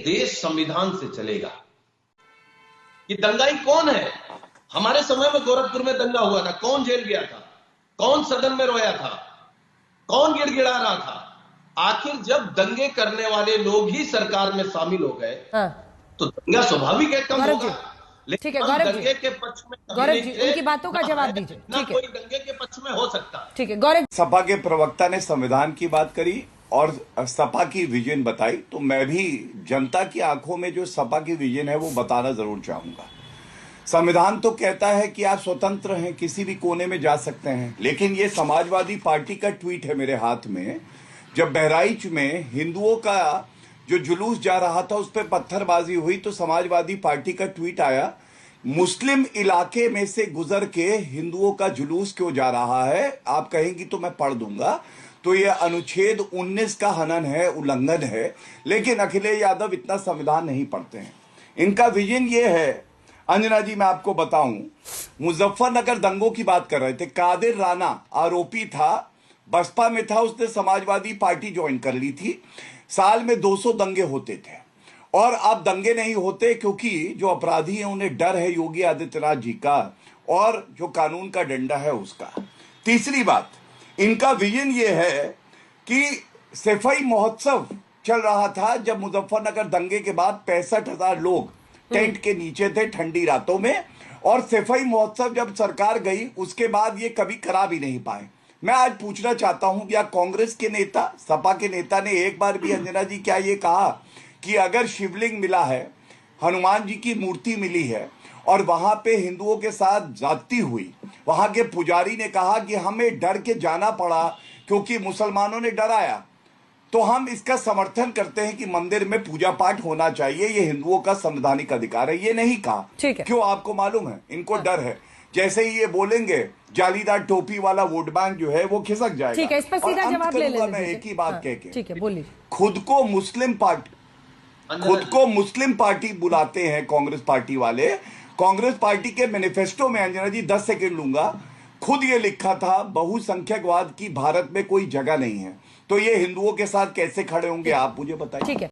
देश संविधान से चलेगा। ये दंगाई कौन है? हमारे समय में गोरखपुर में दंगा हुआ था, कौन जेल गया था? कौन सदन में रोया था? कौन गिड़गिड़ा रहा था? आखिर जब दंगे करने वाले लोग ही सरकार में शामिल हो गए, तो दंगा स्वाभाविक है कम होगा। ठीक है लेकिन गौरव दंगे के पक्ष में गौरव जी उनकी बातों का जवाब दीजिए। ठीक है, कोई दंगे के पक्ष में हो सकता। ठीक है गौरव। सपा के प्रवक्ता ने संविधान की बात करी और सपा की विजन बताई, तो मैं भी जनता की आंखों में जो सपा की विजन है वो बताना जरूर चाहूंगा। संविधान तो कहता है कि आप स्वतंत्र हैं, किसी भी कोने में जा सकते हैं, लेकिन ये समाजवादी पार्टी का ट्वीट है मेरे हाथ में। जब बहराइच में हिंदुओं का जो जुलूस जा रहा था उस पर पत्थरबाजी हुई तो समाजवादी पार्टी का ट्वीट आया, मुस्लिम इलाके में से गुजर के हिंदुओं का जुलूस क्यों जा रहा है? आप कहेंगी तो मैं पढ़ दूंगा। तो ये अनुच्छेद 19 का हनन है, उल्लंघन है। लेकिन अखिलेश यादव इतना संविधान नहीं पढ़ते हैं। इनका विजन ये है, अंजना जी मैं आपको बताऊं, मुजफ्फरनगर दंगों की बात कर रहे थे। कादिर राना आरोपी था, बसपा में था, उसने समाजवादी पार्टी ज्वाइन कर ली थी। साल में 200 दंगे होते थे और अब दंगे नहीं होते क्योंकि जो अपराधी हैं उन्हें डर है योगी आदित्यनाथ जी का और जो कानून का डंडा है उसका। तीसरी बात, इनका विजन ये है कि सफाई महोत्सव चल रहा था जब मुजफ्फरनगर दंगे के बाद 65,000 लोग टेंट के नीचे थे ठंडी रातों में, और सफाई महोत्सव जब सरकार गई उसके बाद ये कभी करा भी नहीं पाए। मैं आज पूछना चाहता हूं, क्या कांग्रेस के नेता, सपा के नेता ने एक बार भी, अंजना जी, क्या ये कहा कि अगर शिवलिंग मिला है, हनुमान जी की मूर्ति मिली है और वहां पे हिंदुओं के साथ जाति हुई, वहां के पुजारी ने कहा कि हमें डर के जाना पड़ा क्योंकि मुसलमानों ने डराया, तो हम इसका समर्थन करते हैं कि मंदिर में पूजा पाठ होना चाहिए, ये हिंदुओं का संवैधानिक अधिकार है? ये नहीं कहा। क्यों? आपको मालूम है इनको डर है, जैसे ही ये बोलेंगे जालीदार टोपी वाला वोट बैंक जो है वो खिसक जाएगा। ठीक है, इस पर सीधा जवाब ले लेंगे। मैं एक ही बात कह के, ठीक है बोलिए। खुद को मुस्लिम पार्टी बुलाते हैं कांग्रेस पार्टी वाले। कांग्रेस पार्टी के मैनिफेस्टो में, अंजना जी 10 सेकंड लूंगा, खुद ये लिखा था बहुसंख्यकवाद की भारत में कोई जगह नहीं है। तो ये हिंदुओं के साथ कैसे खड़े होंगे आप मुझे बताइए। ठीक है।